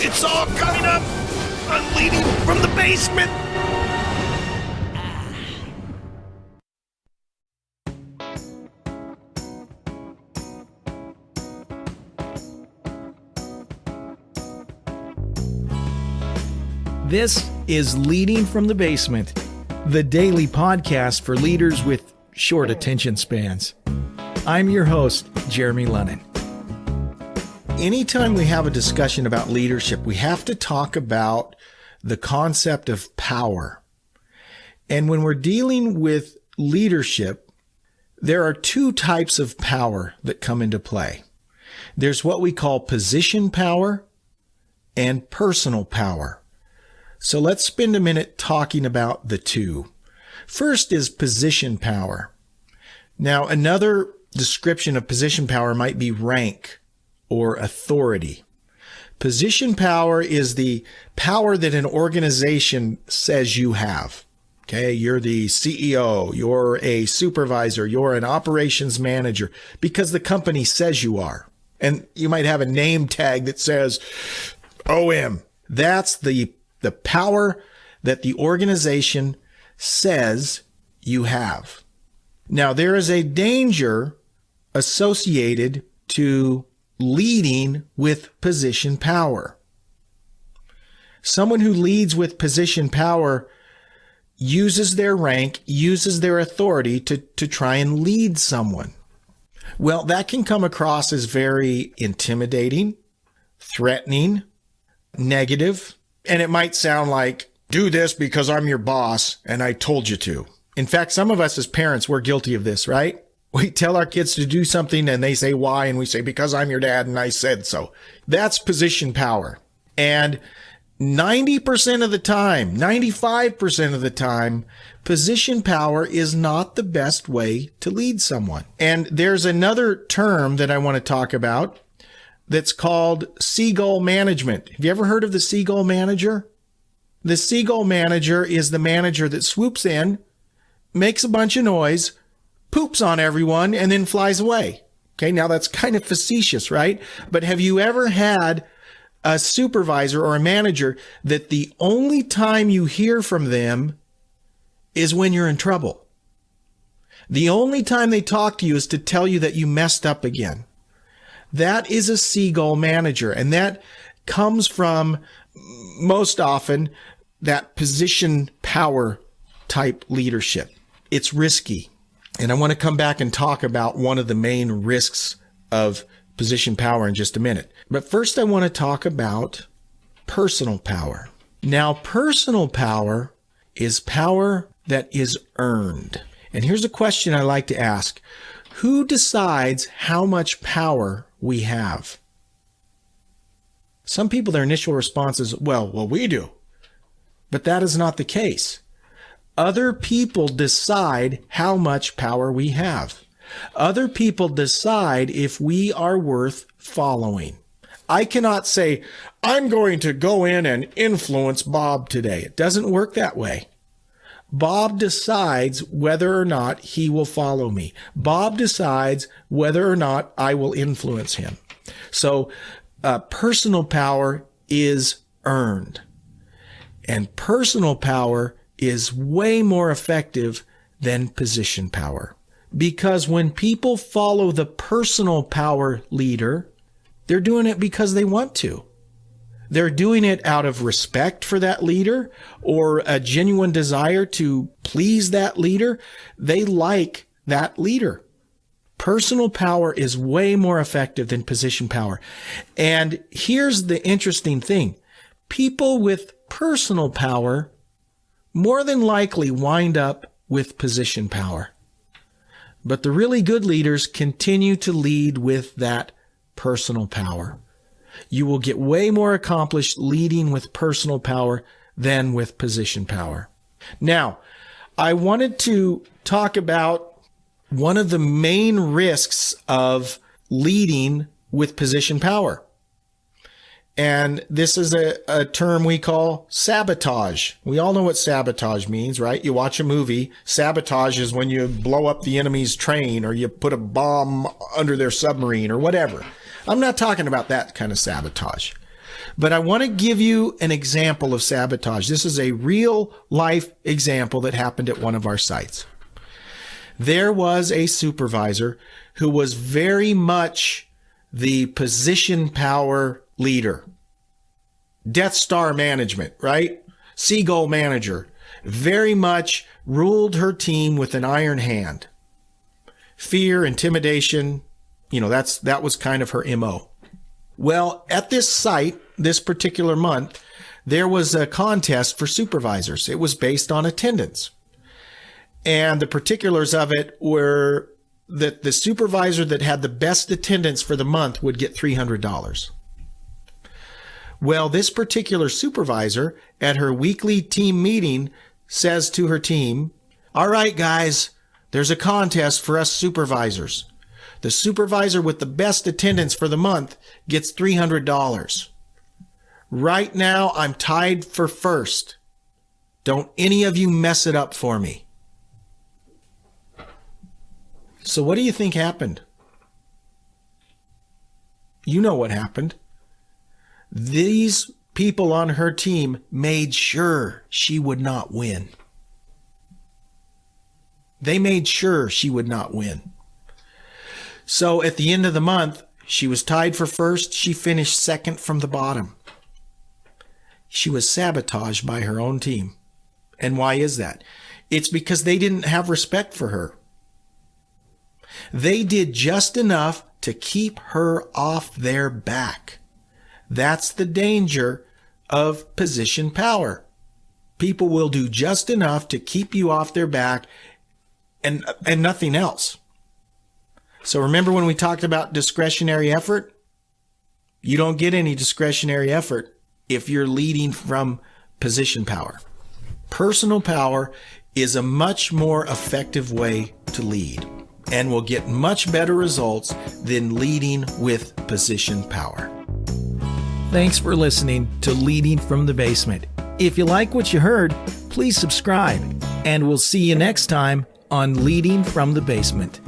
It's all coming up. I'm leading from the basement. This is Leading from the Basement, the daily podcast for leaders with short attention spans. I'm your host, Jeremy Lennon. Anytime we have a discussion about leadership, we have to talk about the concept of power. And when we're dealing with leadership, there are two types of power that come into play. There's what we call position power and personal power. So let's spend a minute talking about the two. First is position power. Now, another description of position power might be rank or authority. Position power is the power that an organization says you have. Okay, you're the CEO, you're a supervisor, you're an operations manager because the company says you are. And you might have a name tag that says OM. That's the power that the organization says you have. Now, there is a danger associated to leading with position power. Someone who leads with position power uses their rank, uses their authority to try and lead someone. Well, that can come across as very intimidating, threatening, negative. And it might sound like, do this because I'm your boss and I told you to. In fact, some of us as parents, we're guilty of this, right? We tell our kids to do something and they say why, and we say, because I'm your dad and I said so. That's position power. And 90% of the time, 95% of the time, position power is not the best way to lead someone. And there's another term that I want to talk about that's called seagull management. Have you ever heard of the seagull manager? The seagull manager is the manager that swoops in, makes a bunch of noise, poops on everyone, and then flies away. Okay, now that's kind of facetious, right? But have you ever had a supervisor or a manager that the only time you hear from them is when you're in trouble? The only time they talk to you is to tell you that you messed up again. That is a seagull manager, and that comes from, most often, that position power type leadership. It's risky. And I want to come back and talk about one of the main risks of position power in just a minute. But first, I want to talk about personal power. Now, personal power is power that is earned. And here's a question I like to ask. Who decides how much power we have? Some people, their initial response is, well, we do. But that is not the case. Other people decide how much power we have. Other people decide if we are worth following. I cannot say, I'm going to go in and influence Bob today. It doesn't work that way. Bob decides whether or not he will follow me. Bob decides whether or not I will influence him. So personal power is earned. And personal power is way more effective than position power. Because when people follow the personal power leader, they're doing it because they want to. They're doing it out of respect for that leader or a genuine desire to please that leader. They like that leader. Personal power is way more effective than position power. And here's the interesting thing. People with personal power more than likely wind up with position power. But the really good leaders continue to lead with that personal power. You will get way more accomplished leading with personal power than with position power. Now, I wanted to talk about one of the main risks of leading with position power. And this is a term we call sabotage. We all know what sabotage means, right? You watch a movie. Sabotage is when you blow up the enemy's train or you put a bomb under their submarine or whatever. I'm not talking about that kind of sabotage. But I want to give you an example of sabotage. This is a real life example that happened at one of our sites. There was a supervisor who was very much the position power leader. Death Star management, right? Seagull manager. Very much ruled her team with an iron hand. Fear, intimidation, that was kind of her MO. Well, at this site, this particular month, there was a contest for supervisors. It was based on attendance. And the particulars of it were that the supervisor that had the best attendance for the month would get $300. Well, this particular supervisor at her weekly team meeting says to her team, "All right, guys, there's a contest for us supervisors. The supervisor with the best attendance for the month gets $300. Right now, I'm tied for first. Don't any of you mess it up for me." So what do you think happened? You know what happened. These people on her team made sure she would not win. They made sure she would not win. So at the end of the month, she was tied for first. She finished second from the bottom. She was sabotaged by her own team. And why is that? It's because they didn't have respect for her. They did just enough to keep her off their back. That's the danger of position power. People will do just enough to keep you off their back and nothing else. So remember when we talked about discretionary effort? You don't get any discretionary effort if you're leading from position power. Personal power is a much more effective way to lead and will get much better results than leading with position power. Thanks for listening to Leading from the Basement. If you like what you heard, please subscribe, and we'll see you next time on Leading from the Basement.